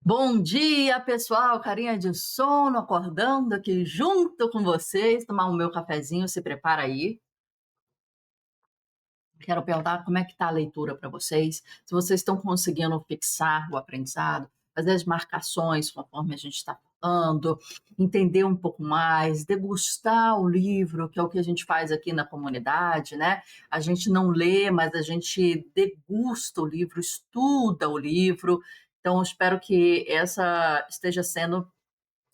Bom dia, pessoal! Carinha de sono, acordando aqui junto com vocês, tomar o meu cafezinho, se prepara aí. Quero perguntar como é que está a leitura para vocês, se vocês estão conseguindo fixar o aprendizado, fazer as marcações conforme a gente está falando, entender um pouco mais, degustar o livro, que é o que a gente faz aqui na comunidade, né? A gente não lê, mas a gente degusta o livro, estuda o livro. Então, espero que essa esteja sendo,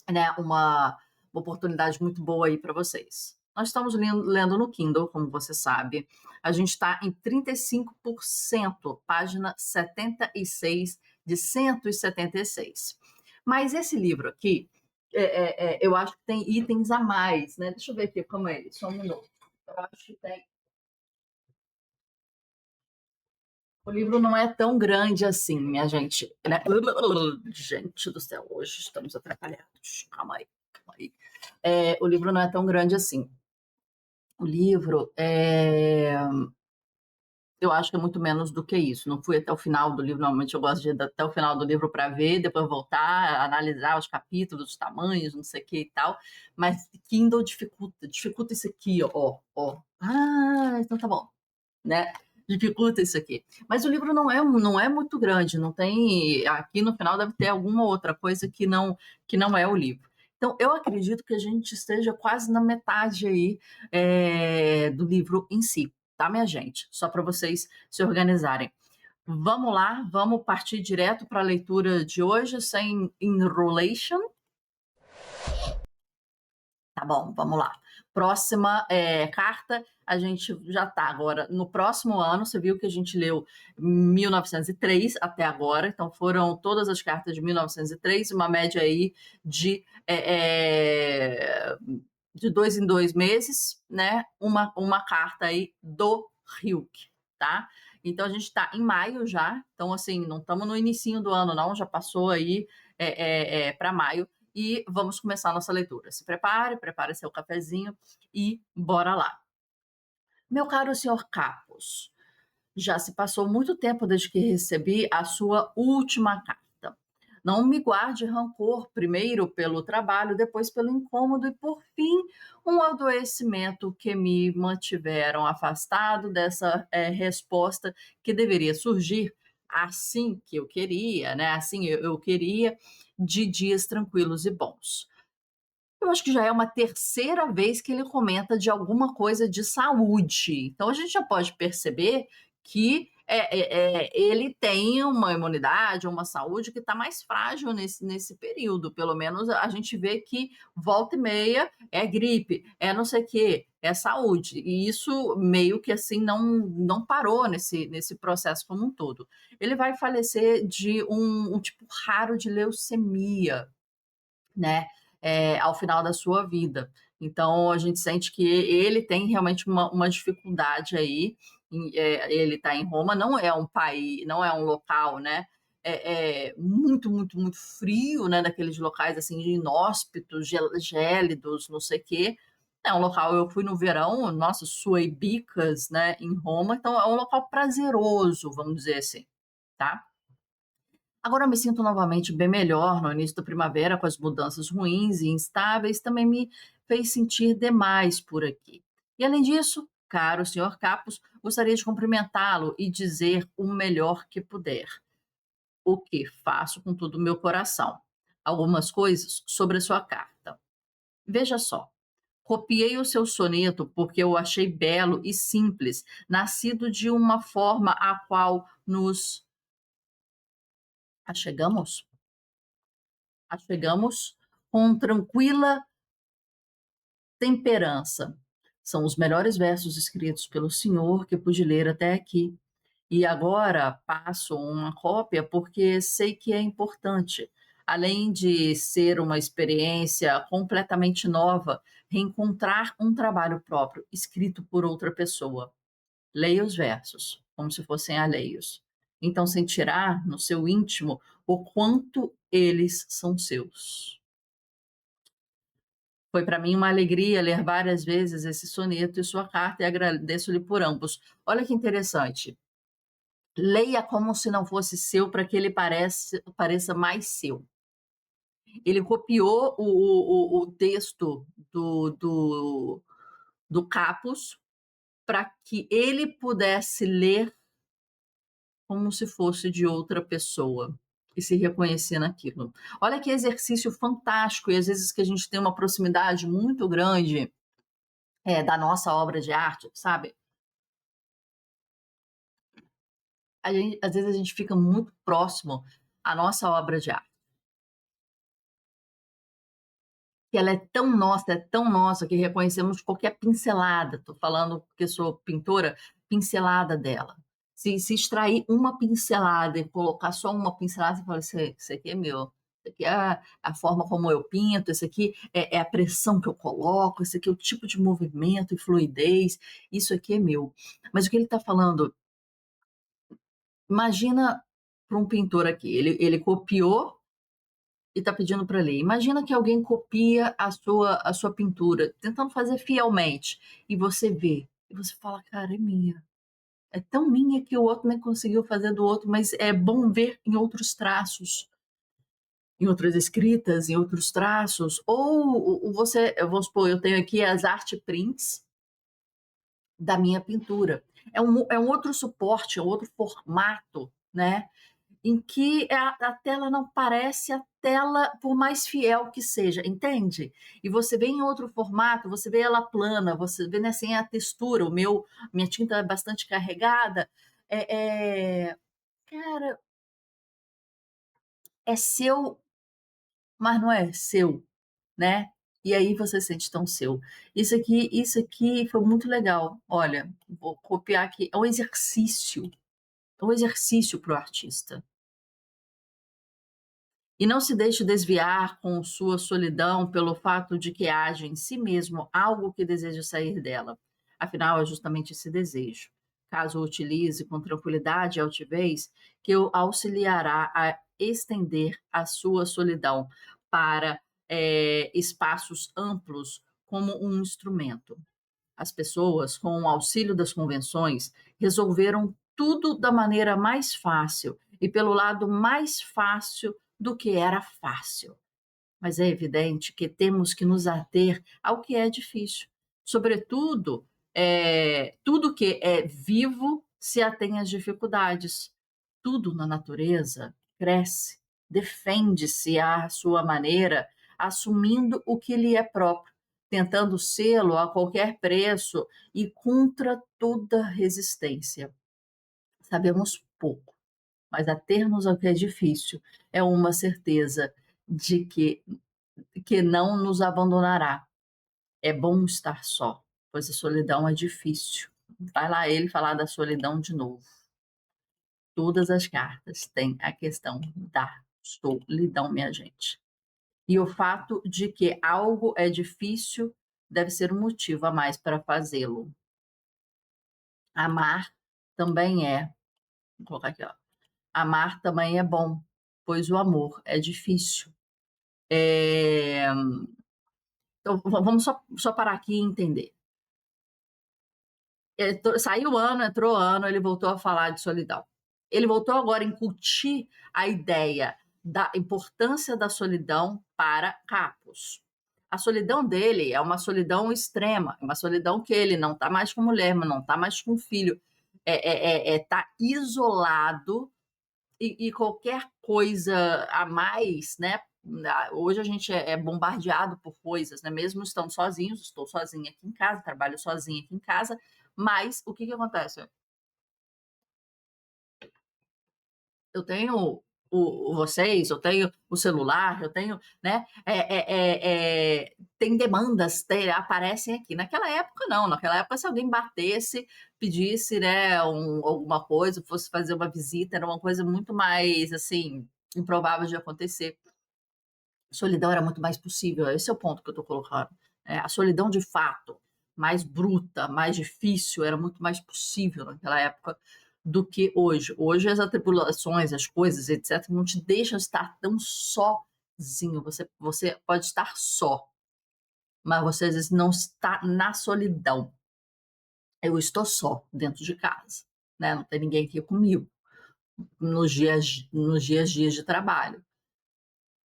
né, uma oportunidade muito boa aí para vocês. Nós estamos lendo no Kindle, como você sabe. A gente está em 35%, página 76 de 176. Mas esse livro aqui, eu acho que tem itens a mais, né? Deixa eu ver aqui como é ele, só um minuto. Eu acho que tem. O livro não é tão grande assim, minha gente, né? Gente do céu, hoje estamos atrapalhados. Calma aí, calma aí. O livro não é tão grande assim. O livro eu acho que é muito menos do que isso. Não fui até o final do livro, normalmente eu gosto de ir até o final do livro para ver, depois voltar, analisar os capítulos, os tamanhos, não sei o que e tal. Mas Kindle dificulta isso aqui, ó. Ah, então tá bom, né? Dificulta isso aqui. Mas o livro não é muito grande, não tem. Aqui no final deve ter alguma outra coisa que não é o livro. Então, eu acredito que a gente esteja quase na metade aí do livro em si, tá, minha gente? Só para vocês se organizarem. Vamos lá, vamos partir direto para a leitura de hoje, sem enrolation. Tá bom, vamos lá. Próxima carta, a gente já está agora no próximo ano. Você viu que a gente leu 1903 até agora, então foram todas as cartas de 1903, uma média aí de 2 em 2 meses, né? Uma carta aí do Ryuk, tá? Então a gente está em maio já, então assim, não estamos no inicinho do ano, não, já passou aí para maio e vamos começar a nossa leitura. Se prepare seu cafezinho e bora lá. Meu caro senhor Capos, já se passou muito tempo desde que recebi a sua última carta. Não me guarde rancor, primeiro pelo trabalho, depois pelo incômodo e, por fim, um adoecimento que me mantiveram afastado dessa resposta que deveria surgir assim que eu queria, né? Assim eu queria, de dias tranquilos e bons. Eu acho que já é uma terceira vez que ele comenta de alguma coisa de saúde. Então a gente já pode perceber que ele tem uma imunidade, uma saúde que está mais frágil nesse período. Pelo menos a gente vê que volta e meia é gripe, é não sei o quê, é saúde. E isso meio que assim não parou nesse processo como um todo. Ele vai falecer de um tipo raro de leucemia, né, ao final da sua vida. Então a gente sente que ele tem realmente uma dificuldade aí. Ele está em Roma, não é um país, não é um local, né? Muito, muito, muito frio, né? Daqueles locais assim inóspitos, gélidos, não sei o quê. É um local, eu fui no verão, nossa, suei bicas, né, em Roma, então é um local prazeroso, vamos dizer assim, tá? Agora eu me sinto novamente bem melhor no início da primavera, com as mudanças ruins e instáveis, também me fez sentir demais por aqui. E além disso, caro senhor Capos, gostaria de cumprimentá-lo e dizer o melhor que puder, o que faço com todo o meu coração. Algumas coisas sobre a sua carta. Veja só. Copiei o seu soneto porque eu achei belo e simples, nascido de uma forma a qual nos achegamos achegamos com tranquila temperança. São os melhores versos escritos pelo senhor que pude ler até aqui. E agora passo uma cópia porque sei que é importante. Além de ser uma experiência completamente nova, reencontrar um trabalho próprio, escrito por outra pessoa. Leia os versos, como se fossem alheios. Então sentirá no seu íntimo o quanto eles são seus. Foi para mim uma alegria ler várias vezes esse soneto e sua carta e agradeço-lhe por ambos. Olha que interessante. Leia como se não fosse seu para que ele pareça mais seu. Ele copiou o texto do Capus para que ele pudesse ler como se fosse de outra pessoa e se reconhecer naquilo. Olha que exercício fantástico, e às vezes que a gente tem uma proximidade muito grande da nossa obra de arte, sabe? Às vezes a gente fica muito próximo à nossa obra de arte. Que ela é tão nossa, que reconhecemos qualquer pincelada. Estou falando porque sou pintora, pincelada dela. Se extrair uma pincelada e colocar só uma pincelada, você fala: isso aqui é meu. Isso aqui é a forma como eu pinto, isso aqui é a pressão que eu coloco, isso aqui é o tipo de movimento e fluidez, isso aqui é meu. Mas o que ele está falando? Imagina para um pintor aqui, ele copiou e está pedindo para ler. Imagina que alguém copia a sua pintura, tentando fazer fielmente, e você vê, e você fala: cara, é minha. É tão minha que o outro nem conseguiu fazer do outro, mas é bom ver em outros traços, em outras escritas, em outros traços. Ou você, vamos supor, eu tenho aqui as art prints da minha pintura. É um outro suporte, é um outro formato, né? Em que a tela não parece a tela, por mais fiel que seja, entende? E você vê em outro formato, você vê ela plana, você vê né, assim a textura, minha tinta é bastante carregada, cara, é seu, mas não é seu, né? E aí você sente tão seu. Isso aqui foi muito legal. Olha, vou copiar aqui. É um exercício para o artista. E não se deixe desviar com sua solidão pelo fato de que haja em si mesmo algo que deseja sair dela. Afinal, é justamente esse desejo. Caso o utilize com tranquilidade e altivez, que o auxiliará a estender a sua solidão para espaços amplos como um instrumento. As pessoas, com o auxílio das convenções, resolveram tudo da maneira mais fácil e pelo lado mais fácil do que era fácil. Mas é evidente que temos que nos ater ao que é difícil. Sobretudo, tudo que é vivo se atém às dificuldades. Tudo na natureza cresce, defende-se à sua maneira, assumindo o que lhe é próprio, tentando sê-lo a qualquer preço e contra toda resistência. Sabemos pouco, mas atermos ao que é difícil é uma certeza de que não nos abandonará. É bom estar só, pois a solidão é difícil. Vai lá ele falar da solidão de novo. Todas as cartas têm a questão da solidão, minha gente. E o fato de que algo é difícil deve ser um motivo a mais para fazê-lo. Amar também vou colocar aqui, ó. Amar também é bom, pois o amor é difícil. É, Então, vamos só parar aqui e entender. Saiu o ano, entrou o ano, ele voltou a falar de solidão. Ele voltou agora a incutir a ideia da importância da solidão para Capus. A solidão dele é uma solidão extrema, uma solidão que ele não está mais com mulher, mas não está mais com filho, tá isolado e qualquer coisa a mais, né? Hoje a gente é bombardeado por coisas, né? Mesmo estando sozinhos, estou sozinha aqui em casa, trabalho sozinha aqui em casa, mas o que que acontece? Eu tenho vocês, eu tenho o celular, eu tenho, né? Tem demandas, aparecem aqui. Naquela época, não. Naquela época, se alguém batesse, pedisse, né, alguma coisa, fosse fazer uma visita, era uma coisa muito mais, assim, improvável de acontecer. Solidão era muito mais possível. Esse é o ponto que eu estou colocando. A solidão, de fato, mais bruta, mais difícil, era muito mais possível naquela época do que hoje. Hoje as atribulações, as coisas, etc., não te deixam estar tão sozinho. Você pode estar só, mas você às vezes não está na solidão. Eu estou só dentro de casa, né? Não tem ninguém aqui comigo. nos dias de trabalho,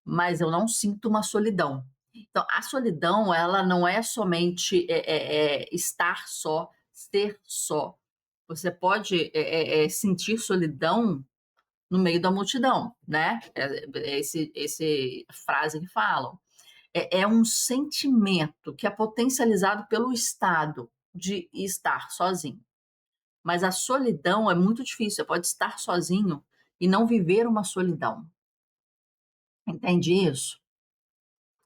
mas eu não sinto uma solidão. Então, a solidão, ela não é somente estar só, ser só. Você pode sentir solidão no meio da multidão, né? Esse frase que falam. É um sentimento que é potencializado pelo estado de estar sozinho. Mas a solidão é muito difícil. Você pode estar sozinho e não viver uma solidão. Entende isso?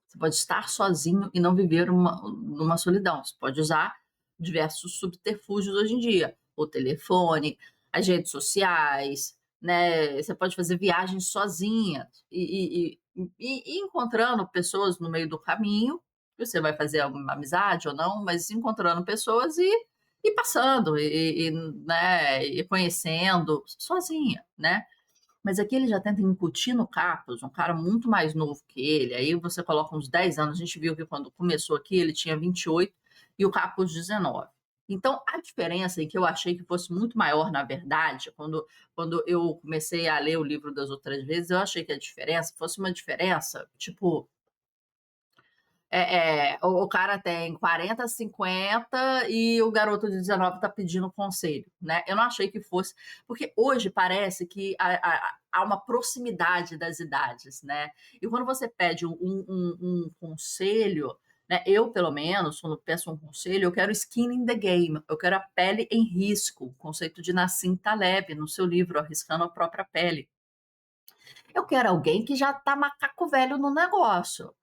Você pode estar sozinho e não viver uma solidão. Você pode usar diversos subterfúgios hoje em dia. O telefone, as redes sociais, né? Você pode fazer viagens sozinha e encontrando pessoas no meio do caminho. Você vai fazer uma amizade ou não, mas encontrando pessoas e passando, né, e conhecendo sozinha, né? Mas aqui ele já tenta incutir no Carlos, um cara muito mais novo que ele. Aí você coloca uns 10 anos. A gente viu que quando começou aqui ele tinha 28 e o Carlos 19. Então, a diferença, e que eu achei que fosse muito maior, na verdade, quando eu comecei a ler o livro das outras vezes, eu achei que a diferença fosse uma diferença, tipo, o cara tem 40, 50 e o garoto de 19 está pedindo conselho, né? Eu não achei que fosse, porque hoje parece que há uma proximidade das idades, né? E quando você pede um conselho, né? Eu, pelo menos, quando peço um conselho, eu quero skin in the game, eu quero a pele em risco, o conceito de Nassim Taleb, no seu livro Arriscando a Própria Pele. Eu quero alguém que já está macaco velho no negócio,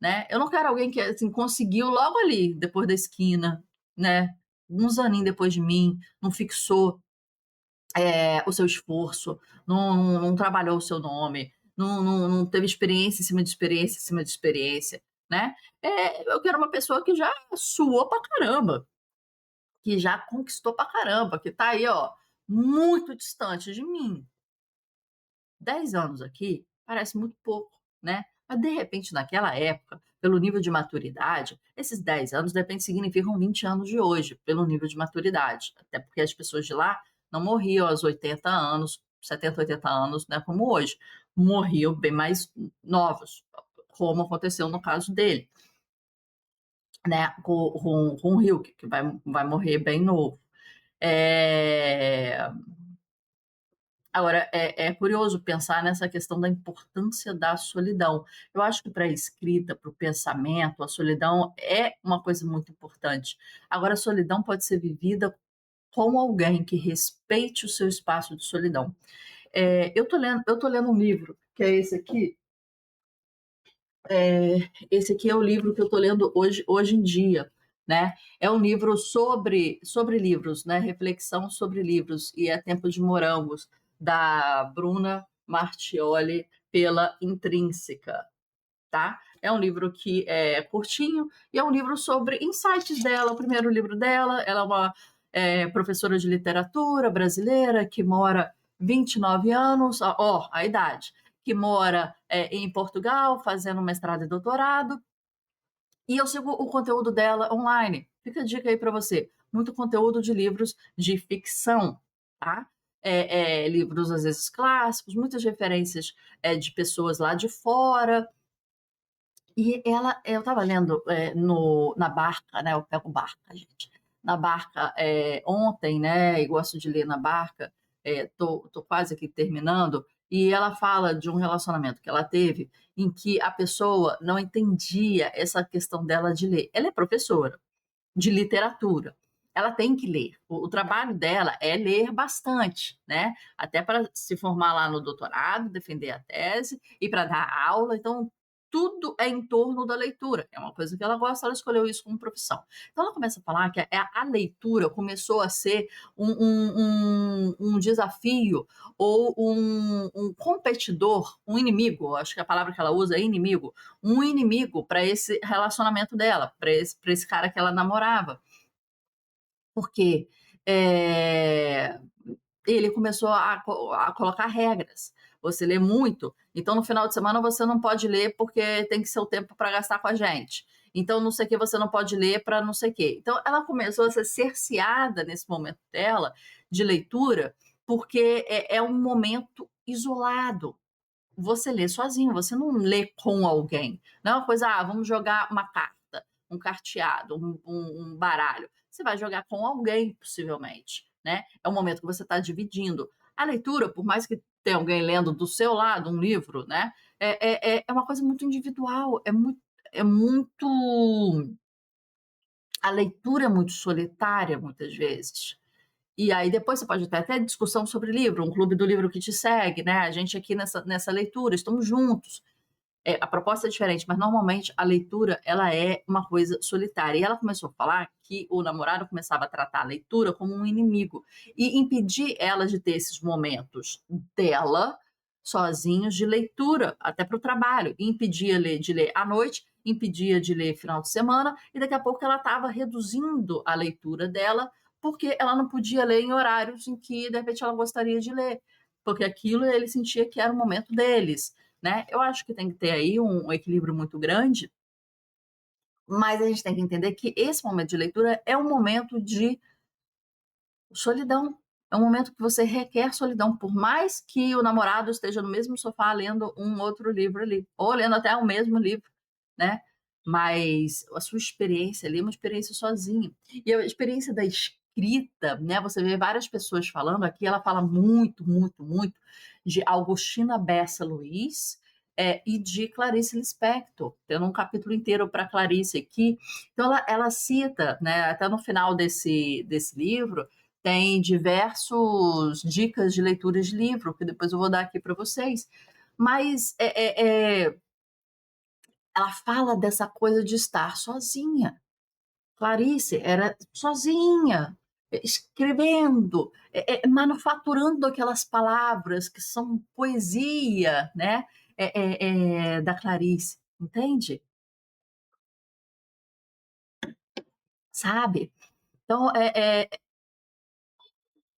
né? Eu não quero alguém que assim, conseguiu logo ali, depois da esquina, né? Uns aninhos depois de mim, não fixou o seu esforço, não trabalhou o seu nome, não teve experiência em cima de experiência em cima de experiência, né? Eu quero uma pessoa que já suou pra caramba, que já conquistou pra caramba, que tá aí, ó, muito distante de mim. 10 anos aqui parece muito pouco, né? Mas de repente, naquela época, pelo nível de maturidade, esses 10 anos de repente significam 20 anos de hoje, pelo nível de maturidade. Até porque as pessoas de lá não morriam aos 80 anos, 70, 80 anos, né, como hoje. Morriam bem mais novos, como aconteceu no caso dele, né, com o Hilke, que vai morrer bem novo. É, Agora, é curioso pensar nessa questão da importância da solidão. Eu acho que para a escrita, para o pensamento, a solidão é uma coisa muito importante. Agora, a solidão pode ser vivida com alguém que respeite o seu espaço de solidão. Eu tô lendo um livro, que é esse aqui. Esse aqui é o livro que eu estou lendo hoje em dia, né? É um livro sobre livros, né? Reflexão sobre livros, e é Tempo de Morangos, da Bruna Martioli, pela Intrínseca, tá? É um livro que é curtinho e é um livro sobre insights dela, o primeiro livro dela. Ela é uma professora de literatura brasileira que mora 29 anos, ó, a idade, que mora em Portugal, fazendo mestrado e doutorado, e eu sigo o conteúdo dela online. Fica a dica aí para você. Muito conteúdo de livros de ficção, tá? Livros, às vezes, clássicos, muitas referências de pessoas lá de fora. E eu estava lendo na barca, né? Eu pego barca, gente. Na barca ontem, né? E gosto de ler na barca. Tô quase aqui terminando. E ela fala de um relacionamento que ela teve em que a pessoa não entendia essa questão dela de ler. Ela é professora de literatura. Ela tem que ler. O trabalho dela é ler bastante, né? Até para se formar lá no doutorado, defender a tese e para dar aula. Então, tudo é em torno da leitura. É uma coisa que ela gosta, ela escolheu isso como profissão. Então, ela começa a falar que a leitura começou a ser um desafio ou um competidor, um inimigo. Acho que a palavra que ela usa é inimigo, um inimigo para esse relacionamento dela, para esse cara que ela namorava. Porque ele começou a colocar regras. Você lê muito, então no final de semana você não pode ler porque tem que ser o tempo para gastar com a gente. Então, não sei o que você não pode ler para não sei o quê. Então, ela começou a ser cerceada nesse momento dela de leitura porque é um momento isolado. Você lê sozinho, você não lê com alguém. Não é uma coisa, vamos jogar uma carta, um carteado, um baralho. Você vai jogar com alguém, possivelmente, né? É um momento que você está dividindo. A leitura, por mais que tenha alguém lendo do seu lado um livro, né? É uma coisa muito individual, é muito. A leitura é muito solitária, muitas vezes. E aí depois você pode ter até discussão sobre livro, um clube do livro que te segue, né? A gente aqui nessa leitura, estamos juntos. A proposta é diferente, mas normalmente a leitura ela é uma coisa solitária. E ela começou a falar que o namorado começava a tratar a leitura como um inimigo e impedir ela de ter esses momentos dela sozinhos de leitura, até para o trabalho, e impedia de ler à noite, impedia de ler final de semana, e daqui a pouco ela estava reduzindo a leitura dela, porque ela não podia ler em horários em que, de repente, ela gostaria de ler, porque aquilo ele sentia que era o momento deles, né? Eu acho que tem que ter aí um equilíbrio muito grande, mas a gente tem que entender que esse momento de leitura é um momento de solidão. É um momento que você requer solidão, por mais que o namorado esteja no mesmo sofá lendo um outro livro ali, ou lendo até o mesmo livro, né? Mas a sua experiência ali é uma experiência sozinha. E a experiência da escrita, né? Você vê várias pessoas falando aqui, ela fala muito, muito, muito de Augustina Bessa Luiz e de Clarice Lispector. Tendo um capítulo inteiro para Clarice aqui. Então, ela cita, né? Até no final desse livro, tem diversos dicas de leituras de livro, que depois eu vou dar aqui para vocês. Mas ela fala dessa coisa de estar sozinha. Clarice era sozinha, escrevendo, manufaturando aquelas palavras que são poesia, né? Da Clarice, entende? Sabe? Então,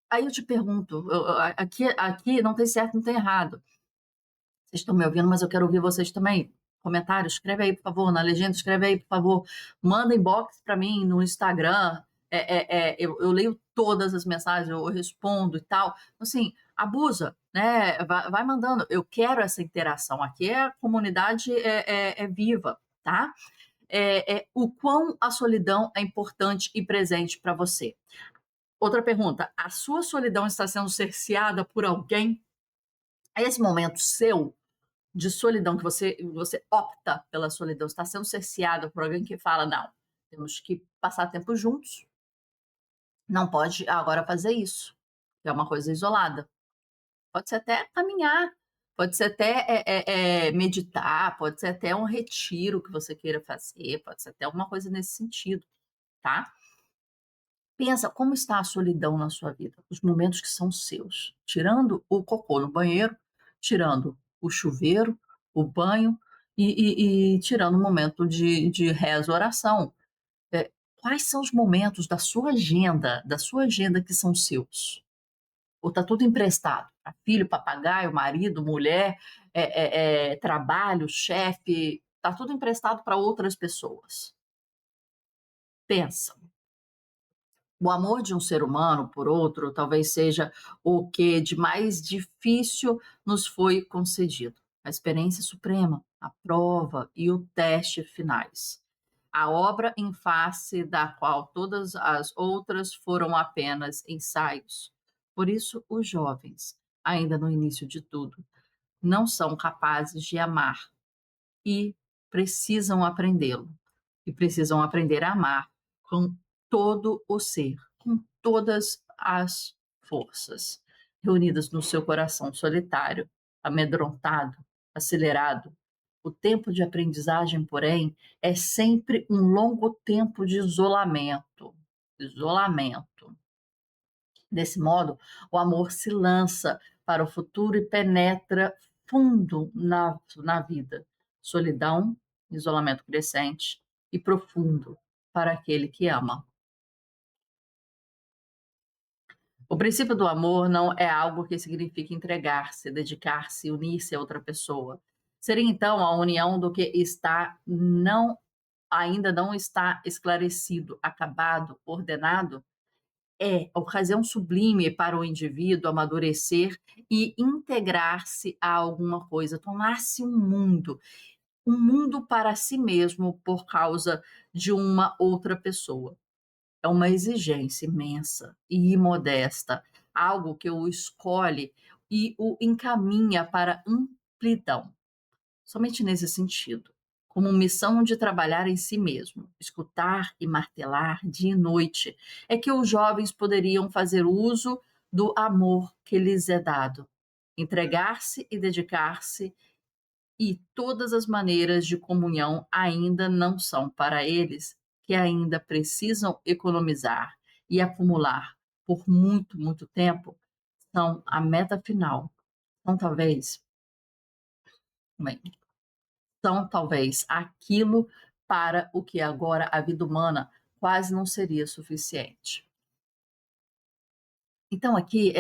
aí eu te pergunto, aqui não tem certo, não tem errado. Vocês estão me ouvindo, mas eu quero ouvir vocês também. Comentário, escreve aí, por favor, na legenda, escreve aí, por favor. Manda inbox para mim no Instagram. Eu leio todas as mensagens, eu respondo e tal. Assim, abusa, né? Vai mandando. Eu quero essa interação. Aqui a comunidade é viva, tá? O quão a solidão é importante e presente para você. Outra pergunta: a sua solidão está sendo cerceada por alguém? Esse momento seu de solidão, que você opta pela solidão, está sendo cerceado por alguém que fala, não, temos que passar tempo juntos, não pode agora fazer isso, que é uma coisa isolada. Pode ser até caminhar, pode ser até meditar, pode ser até um retiro que você queira fazer, pode ser até alguma coisa nesse sentido, tá? Pensa como está a solidão na sua vida, os momentos que são seus, tirando o cocô no banheiro, tirando o chuveiro, o banho e tirando o momento de reza, oração. Quais são os momentos da sua agenda que são seus? Ou está tudo emprestado? Para filho, papagaio, marido, mulher, trabalho, chefe, está tudo emprestado para outras pessoas. Pensa. O amor de um ser humano por outro talvez seja o que de mais difícil nos foi concedido. A experiência suprema, a prova e o teste finais. A obra em face da qual todas as outras foram apenas ensaios. Por isso, os jovens, ainda no início de tudo, não são capazes de amar e precisam aprendê-lo. E precisam aprender a amar com todo o ser, com todas as forças, reunidas no seu coração solitário, amedrontado, acelerado. O tempo de aprendizagem, porém, é sempre um longo tempo de isolamento. Isolamento. Desse modo, o amor se lança para o futuro e penetra fundo na vida. Solidão, isolamento crescente e profundo para aquele que ama. O princípio do amor não é algo que significa entregar-se, dedicar-se, unir-se a outra pessoa. Seria então a união do que ainda não está esclarecido, acabado, ordenado? é a ocasião sublime para o indivíduo amadurecer e integrar-se a alguma coisa, tornar-se um mundo para si mesmo por causa de uma outra pessoa. É uma exigência imensa e modesta, algo que o escolhe e o encaminha para amplidão. Somente nesse sentido, como missão de trabalhar em si mesmo, escutar e martelar dia e noite, é que os jovens poderiam fazer uso do amor que lhes é dado, entregar-se e dedicar-se, e todas as maneiras de comunhão ainda não são para eles, que ainda precisam economizar e acumular por muito, muito tempo, são a meta final. Então, bem, são talvez aquilo para o que agora a vida humana quase não seria suficiente. Então aqui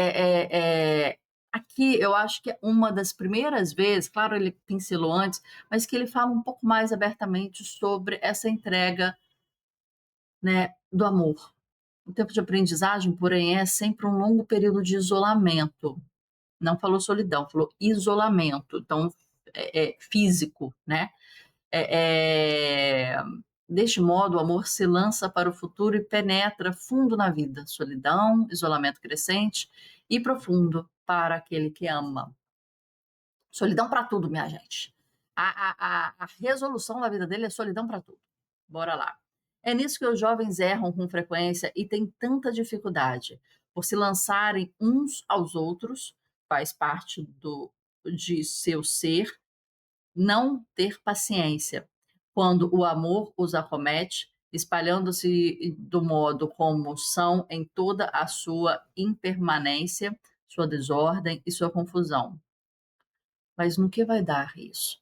eu acho que é uma das primeiras vezes, claro, ele pincelou antes, mas que ele fala um pouco mais abertamente sobre essa entrega, né, do amor. O tempo de aprendizagem, porém, é sempre um longo período de isolamento. Não falou solidão, falou isolamento, então físico, né? É, é, Deste modo, o amor se lança para o futuro e penetra fundo na vida. Solidão, isolamento crescente e profundo para aquele que ama. Solidão para tudo, minha gente. A resolução da vida dele é solidão para tudo. Bora lá. É nisso que os jovens erram com frequência e têm tanta dificuldade por se lançarem uns aos outros, faz parte de seu ser, não ter paciência quando o amor os acomete, espalhando-se do modo como são em toda a sua impermanência, sua desordem e sua confusão. Mas no que vai dar isso?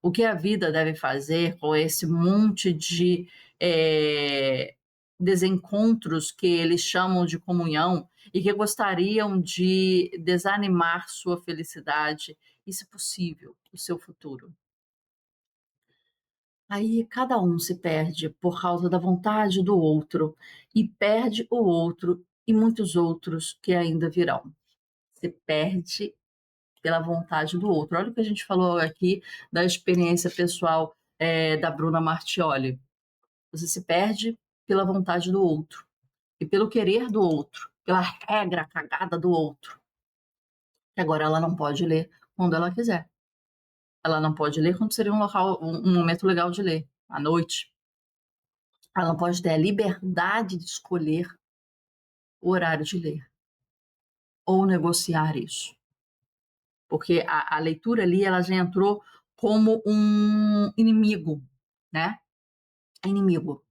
O que a vida deve fazer com esse monte de eh, desencontros que eles chamam de comunhão e que gostariam de desanimar sua felicidade e, se possível, o seu futuro? Aí cada um se perde por causa da vontade do outro e perde o outro e muitos outros que ainda virão. Se perde pela vontade do outro. Olha o que a gente falou aqui da experiência pessoal da Bruna Martioli. Você se perde pela vontade do outro e pelo querer do outro, pela regra cagada do outro. Que agora ela não pode ler quando ela quiser. Ela não pode ler quando seria um momento legal de ler, à noite. Ela não pode ter a liberdade de escolher o horário de ler ou negociar isso. Porque a leitura ali, ela já entrou como um inimigo, né? Inimigo.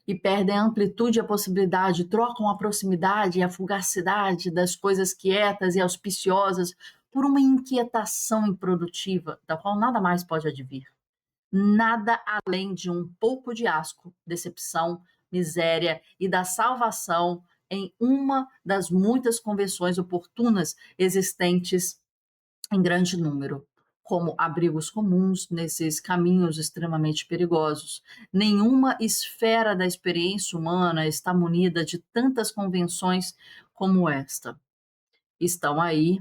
E perdem a amplitude e a possibilidade, trocam a proximidade e a fugacidade das coisas quietas e auspiciosas por uma inquietação improdutiva, da qual nada mais pode advir. Nada além de um pouco de asco, decepção, miséria e da salvação em uma das muitas convenções oportunas existentes em grande número, como abrigos comuns nesses caminhos extremamente perigosos. Nenhuma esfera da experiência humana está munida de tantas convenções como esta. Estão aí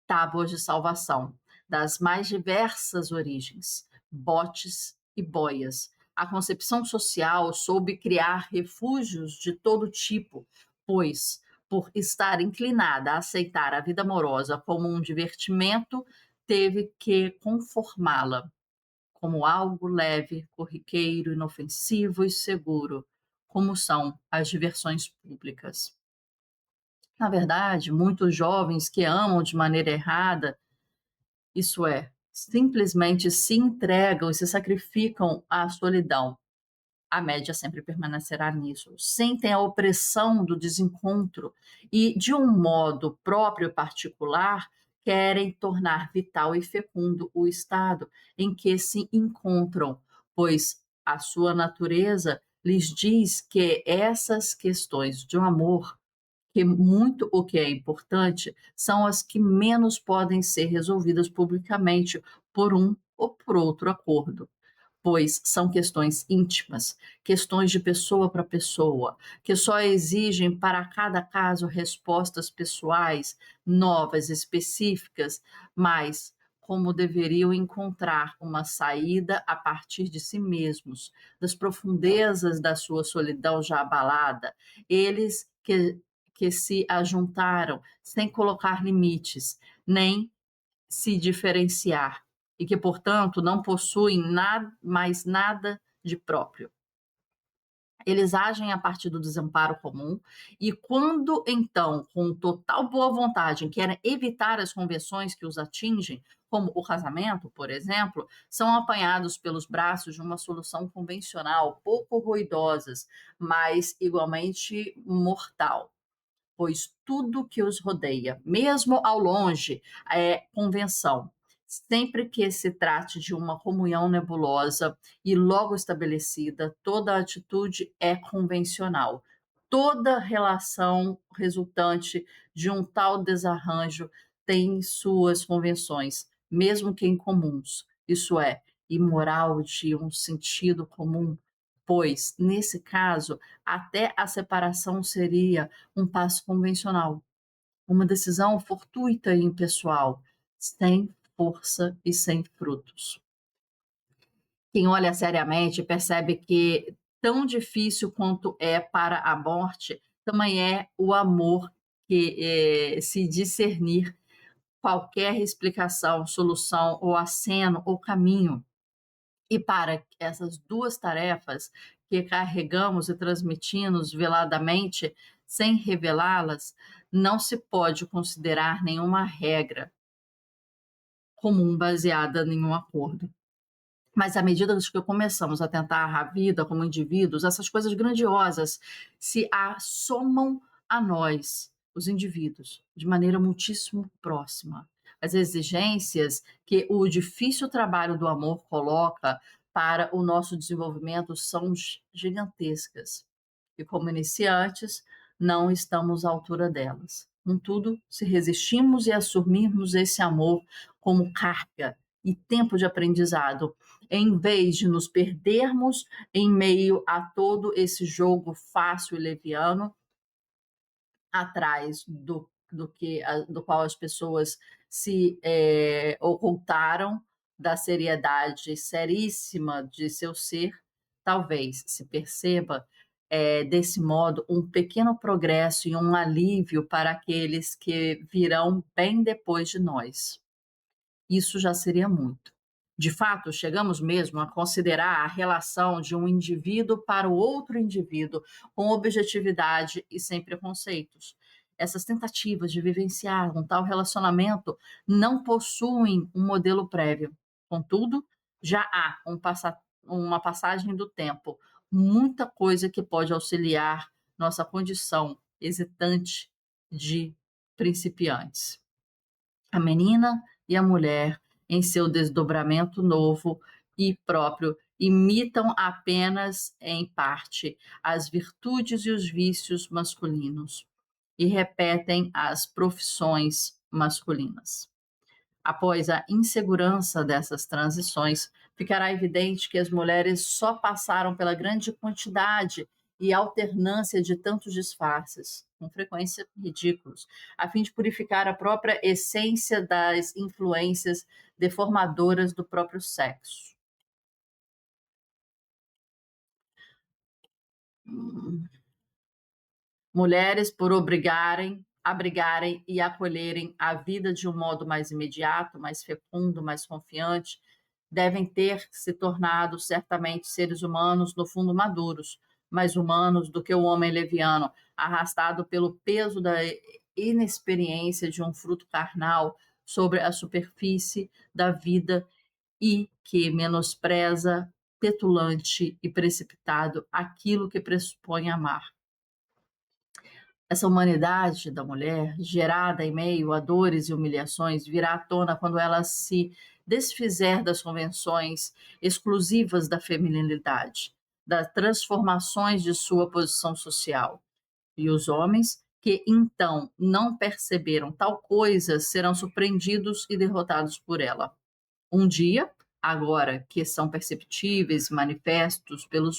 tábuas de salvação, das mais diversas origens, botes e boias. A concepção social soube criar refúgios de todo tipo, pois, por estar inclinada a aceitar a vida amorosa como um divertimento, teve que conformá-la como algo leve, corriqueiro, inofensivo e seguro, como são as diversões públicas. Na verdade, muitos jovens que amam de maneira errada, isso é, simplesmente se entregam e se sacrificam à solidão. A média sempre permanecerá nisso. Sentem a opressão do desencontro e, de um modo próprio e particular, querem tornar vital e fecundo o estado em que se encontram, pois a sua natureza lhes diz que essas questões de um amor, que muito o que é importante, são as que menos podem ser resolvidas publicamente por um ou por outro acordo. pois são questões íntimas, questões de pessoa para pessoa, que só exigem para cada caso respostas pessoais, novas, específicas, mas como deveriam encontrar uma saída a partir de si mesmos, das profundezas da sua solidão já abalada, eles que se ajuntaram sem colocar limites, nem se diferenciar, e que, portanto, não possuem mais nada de próprio. Eles agem a partir do desamparo comum e quando, então, com total boa vontade, querem evitar as convenções que os atingem, como o casamento, por exemplo, são apanhados pelos braços de uma solução convencional, pouco ruidosas, mas igualmente mortal, pois tudo que os rodeia, mesmo ao longe, é convenção. Sempre que se trate de uma comunhão nebulosa e logo estabelecida, toda atitude é convencional. Toda relação resultante de um tal desarranjo tem suas convenções, mesmo que incomuns, isso é, imoral de um sentido comum, pois, nesse caso, até a separação seria um passo convencional, uma decisão fortuita e impessoal, sem força e sem frutos. Quem olha seriamente percebe que tão difícil quanto é para a morte, também é o amor que se discernir qualquer explicação, solução ou aceno ou caminho. E para essas duas tarefas que carregamos e transmitimos veladamente, sem revelá-las, não se pode considerar nenhuma regra comum baseada em um acordo. Mas à medida que começamos a tentar a vida como indivíduos, essas coisas grandiosas se assomam a nós, os indivíduos, de maneira muitíssimo próxima. As exigências que o difícil trabalho do amor coloca para o nosso desenvolvimento são gigantescas. E como iniciantes, não estamos à altura delas. Contudo, se resistimos e assumirmos esse amor como carga e tempo de aprendizado, em vez de nos perdermos em meio a todo esse jogo fácil e leviano, atrás do qual as pessoas se ocultaram da seriedade seríssima de seu ser, talvez se perceba desse modo um pequeno progresso e um alívio para aqueles que virão bem depois de nós. Isso já seria muito. De fato, chegamos mesmo a considerar a relação de um indivíduo para o outro indivíduo com objetividade e sem preconceitos. Essas tentativas de vivenciar um tal relacionamento não possuem um modelo prévio. Contudo, já há uma passagem do tempo, muita coisa que pode auxiliar nossa condição hesitante de principiantes. A menina e a mulher, em seu desdobramento novo e próprio, imitam apenas, em parte, as virtudes e os vícios masculinos e repetem as profissões masculinas. Após a insegurança dessas transições, ficará evidente que as mulheres só passaram pela grande quantidade e alternância de tantos disfarces, com frequência ridículos, a fim de purificar a própria essência das influências deformadoras do próprio sexo. Mulheres, por abrigarem e acolherem a vida de um modo mais imediato, mais fecundo, mais confiante, devem ter se tornado certamente seres humanos, no fundo, maduros, mais humanos do que o homem leviano, arrastado pelo peso da inexperiência de um fruto carnal sobre a superfície da vida e que menospreza, petulante e precipitado aquilo que pressupõe amar. Essa humanidade da mulher, gerada em meio a dores e humilhações, virá à tona quando ela se desfizer das convenções exclusivas da feminilidade, das transformações de sua posição social. E os homens que então não perceberam tal coisa serão surpreendidos e derrotados por ela. Um dia, agora que são perceptíveis, manifestos pelo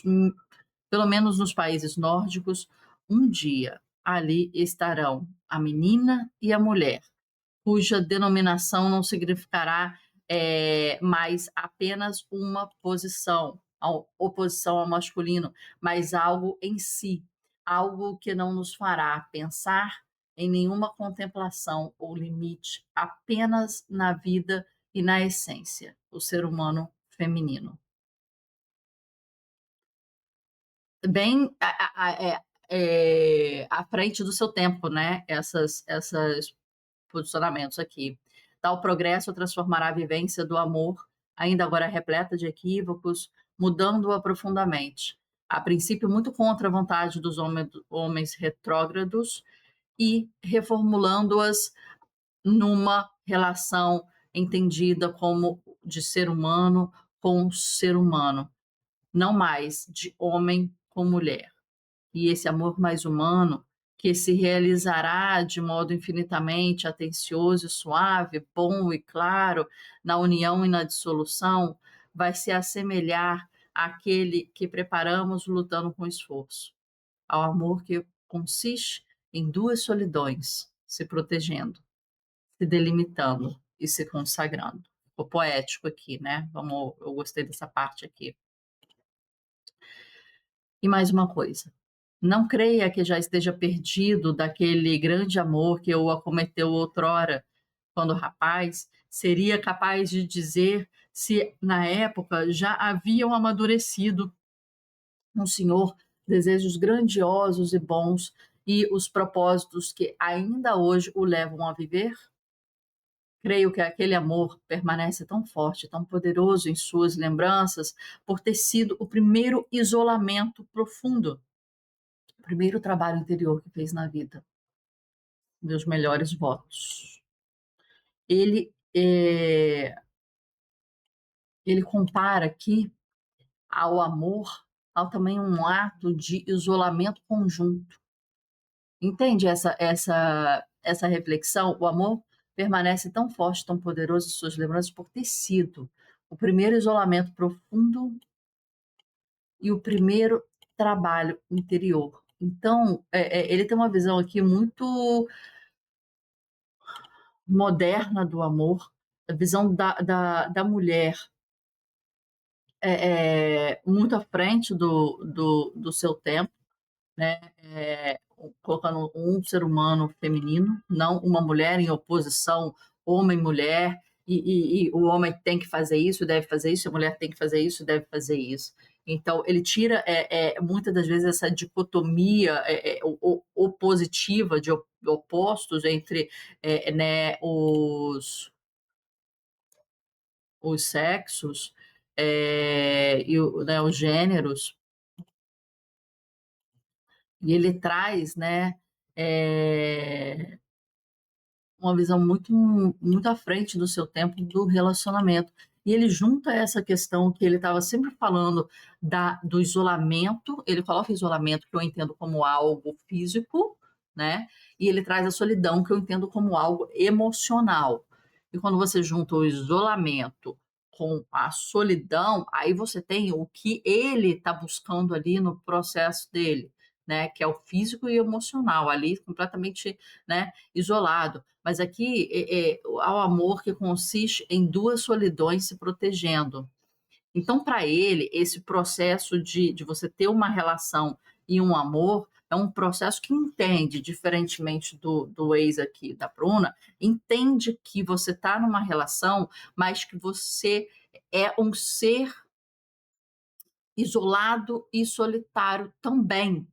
menos nos países nórdicos, um dia ali estarão a menina e a mulher, cuja denominação não significará mais apenas uma posição, a oposição ao masculino, mas algo em si, algo que não nos fará pensar em nenhuma contemplação ou limite, apenas na vida e na essência, o ser humano feminino. Bem à frente do seu tempo, né? Essas posicionamentos aqui. Tal progresso transformará a vivência do amor, ainda agora repleta de equívocos, mudando-a profundamente. A princípio, muito contra a vontade dos homens retrógrados e reformulando-as numa relação entendida como de ser humano com ser humano, não mais de homem com mulher. E esse amor mais humano, que se realizará de modo infinitamente atencioso e suave, bom e claro, na união e na dissolução, vai se assemelhar àquele que preparamos lutando com esforço, ao amor que consiste em duas solidões, se protegendo, se delimitando e se consagrando. Ficou poético aqui, né? Eu gostei dessa parte aqui. E mais uma coisa, não creia que já esteja perdido daquele grande amor que o acometeu outrora, quando rapaz, seria capaz de dizer se na época já haviam amadurecido no senhor desejos grandiosos e bons e os propósitos que ainda hoje o levam a viver? Creio que aquele amor permanece tão forte, tão poderoso em suas lembranças, por ter sido o primeiro isolamento profundo, o primeiro trabalho interior que fez na vida. Meus melhores votos. Ele, ele compara aqui ao amor, ao também um ato de isolamento conjunto. Entende essa reflexão? O amor permanece tão forte, tão poderoso em suas lembranças por ter sido o primeiro isolamento profundo e o primeiro trabalho interior. Então, ele tem uma visão aqui muito moderna do amor, a visão da mulher muito à frente do seu tempo, né? Colocando um ser humano feminino, não uma mulher em oposição homem-mulher, e o homem tem que fazer isso, deve fazer isso, a mulher tem que fazer isso, deve fazer isso. Então, ele tira muitas das vezes essa dicotomia opositiva de opostos entre né, os sexos né, os gêneros, e ele traz, né, uma visão muito à frente do seu tempo do relacionamento. E ele junta essa questão que ele estava sempre falando do isolamento, ele coloca o isolamento, que eu entendo como algo físico, né? E ele traz a solidão, que eu entendo como algo emocional. E quando você junta o isolamento com a solidão, aí você tem o que ele está buscando ali no processo dele, né? Que é o físico e emocional, ali completamente, né, isolado. Mas aqui há o amor que consiste em duas solidões se protegendo. Então, para ele, esse processo de você ter uma relação e um amor é um processo que entende, diferentemente do ex aqui da Bruna, entende que você está numa relação, mas que você é um ser isolado e solitário também,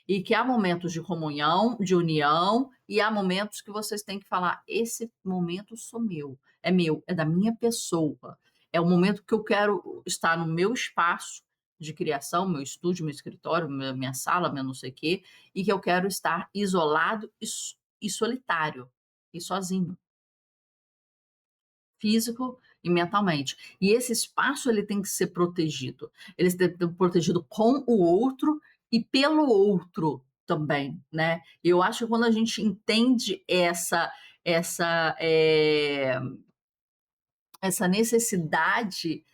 e que há momentos de comunhão, de união, e há momentos que vocês têm que falar: esse momento sou meu, é da minha pessoa. É o momento que eu quero estar no meu espaço de criação, meu estúdio, meu escritório, minha sala, meu não sei o quê, e que eu quero estar isolado e solitário, e sozinho, físico e mentalmente. E esse espaço ele tem que ser protegido. Ele tem que ser protegido com o outro e pelo outro também, né? Eu acho que quando a gente entende essa essa necessidade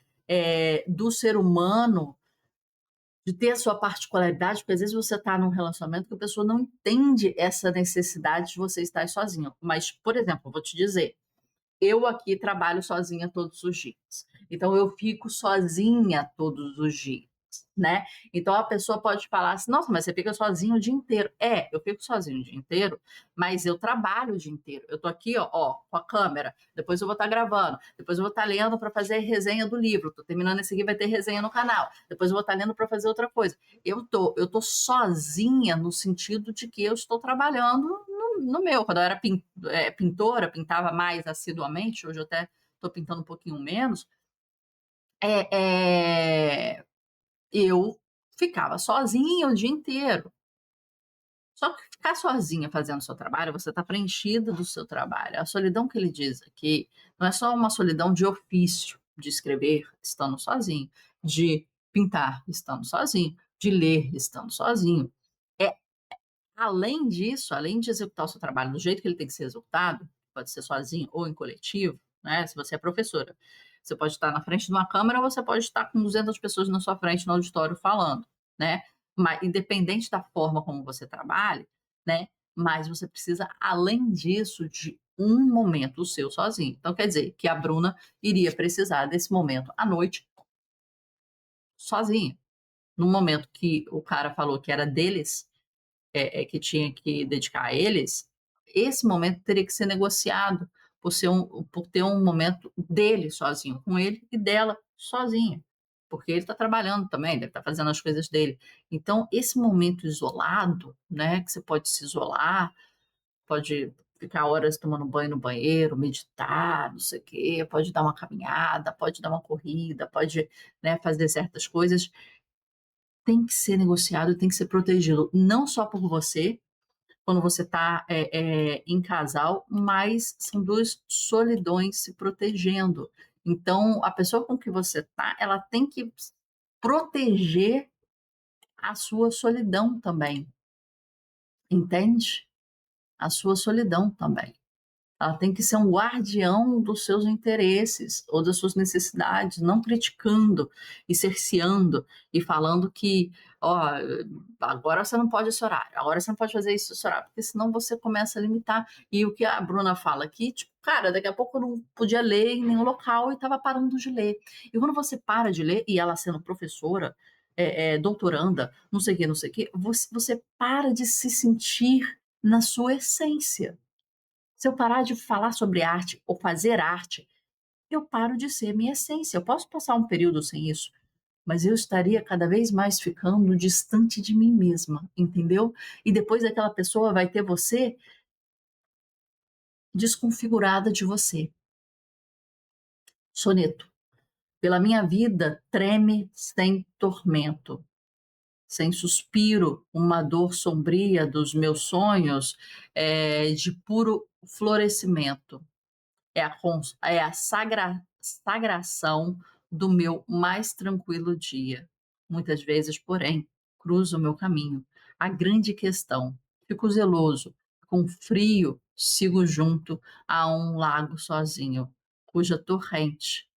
do ser humano, de ter a sua particularidade, porque às vezes você está num relacionamento que a pessoa não entende essa necessidade de você estar sozinho. Mas, por exemplo, eu vou te dizer, eu aqui trabalho sozinha todos os dias. Então eu fico sozinha todos os dias, né? Então a pessoa pode falar assim: "Nossa, mas você fica sozinho o dia inteiro". Eu fico sozinho o dia inteiro, mas eu trabalho o dia inteiro. Eu tô aqui, ó, com a câmera, depois eu vou estar gravando, depois eu vou estar lendo para fazer resenha do livro. Tô terminando esse aqui, vai ter resenha no canal. Depois eu vou estar lendo para fazer outra coisa. Eu tô sozinha no sentido de que eu estou trabalhando no meu. Quando eu era pintora, pintava mais assiduamente, hoje eu até estou pintando um pouquinho menos. É, é, eu ficava sozinha o dia inteiro. Só que ficar sozinha fazendo seu trabalho, você está preenchida do seu trabalho. A solidão que ele diz aqui não é só uma solidão de ofício, de escrever estando sozinho, de pintar estando sozinho, de ler estando sozinho. É Além disso, além de executar o seu trabalho do jeito que ele tem que ser executado, pode ser sozinho ou em coletivo, né? Se você é professora, você pode estar na frente de uma câmera ou você pode estar com 200 pessoas na sua frente no auditório falando, né? Mas independente da forma como você trabalhe, né? Mas você precisa, além disso, de um momento seu sozinho. Então, quer dizer que a Bruna iria precisar desse momento à noite sozinha. No momento que o cara falou que era deles, que tinha que dedicar a eles, esse momento teria que ser negociado por ter um momento dele sozinho, com ele e dela sozinha, porque ele está trabalhando também, deve estar fazendo as coisas dele. Então, esse momento isolado, né, que você pode se isolar, pode ficar horas tomando banho no banheiro, meditar, não sei o quê, pode dar uma caminhada, pode dar uma corrida, pode, né, fazer certas coisas, tem que ser negociado, tem que ser protegido, não só por você, quando você está em casal, mas são duas solidões se protegendo. Então, a pessoa com que você está, ela tem que proteger a sua solidão também, entende? A sua solidão também. Ela tem que ser um guardião dos seus interesses ou das suas necessidades, não criticando e cerceando e falando que, ó, agora você não pode esse horário, agora você não pode fazer isso esse horário, porque senão você começa a limitar. E o que a Bruna fala aqui, tipo, cara, daqui a pouco eu não podia ler em nenhum local e estava parando de ler. E quando você para de ler, e ela sendo professora, doutoranda, não sei o quê, você para de se sentir na sua essência. Se eu parar de falar sobre arte ou fazer arte, eu paro de ser minha essência. Eu posso passar um período sem isso, mas eu estaria cada vez mais ficando distante de mim mesma, entendeu? E depois aquela pessoa vai ter você desconfigurada de você. Soneto. Pela minha vida treme sem tormento, sem suspiro, uma dor sombria dos meus sonhos, de puro florescimento. É a sagração do meu mais tranquilo dia. Muitas vezes, porém, cruzo o meu caminho. A grande questão, fico zeloso, com frio, sigo junto a um lago sozinho, cuja torrente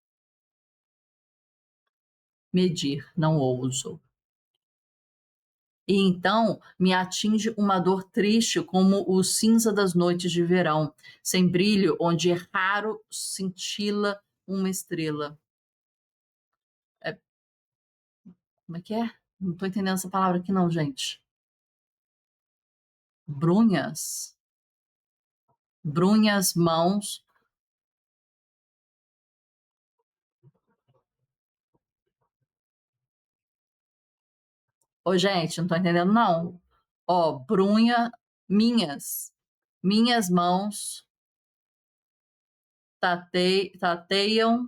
medir não ouso. E então me atinge uma dor triste como o cinza das noites de verão, sem brilho, onde é raro cintila uma estrela. É, como é que é? Não estou entendendo essa palavra aqui não, gente. Brunhas. Brunhas, mãos. Ô, gente, não estou entendendo não. Ó, brunha, minhas. Minhas mãos tateiam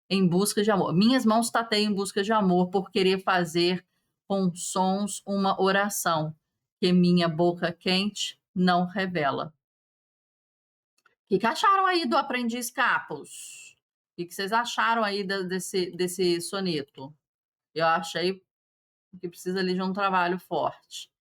em busca de amor. Minhas mãos tateiam em busca de amor por querer fazer com sons uma oração que minha boca quente não revela. O que acharam aí do Aprendiz Capos? O que vocês acharam aí desse soneto? Eu achei que precisa ali de um trabalho forte.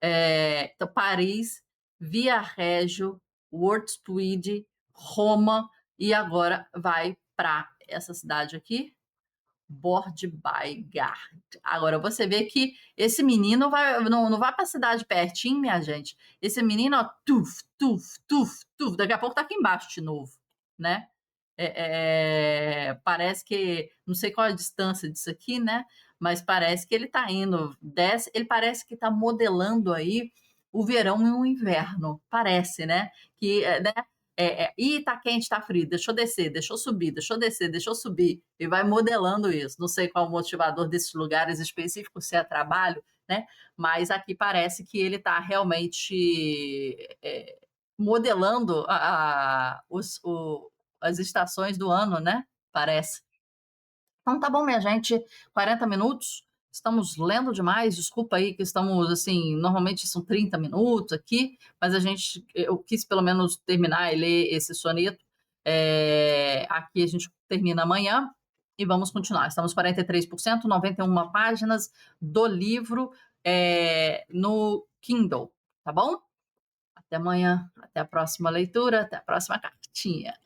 Então, Paris, Via Reggio, Wurtzbourg, Roma e agora vai para essa cidade aqui, Bordibaigard. Agora você vê que esse menino não vai para a cidade pertinho, minha gente. Esse menino, ó, tuf, tuf, tuf, tuf, daqui a pouco tá aqui embaixo de novo, né? Parece que, não sei qual é a distância disso aqui, né? Mas parece que ele tá indo, desce, ele parece que tá modelando aí o verão e o inverno, parece, né? Que, né? Ih, tá quente, tá frio, deixa eu descer, deixa eu subir, deixa eu descer, deixa eu subir, e vai modelando isso. Não sei qual o motivador desses lugares específicos, se é trabalho, né? Mas aqui parece que ele tá realmente modelando as estações do ano, né? Parece. Então tá bom, minha gente, 40 minutos. Estamos lendo demais, desculpa aí que estamos assim, normalmente são 30 minutos aqui, mas eu quis pelo menos terminar e ler esse soneto. Aqui a gente termina amanhã e vamos continuar. Estamos 43%, 91 páginas do livro no Kindle, tá bom? Até amanhã, até a próxima leitura, até a próxima cartinha.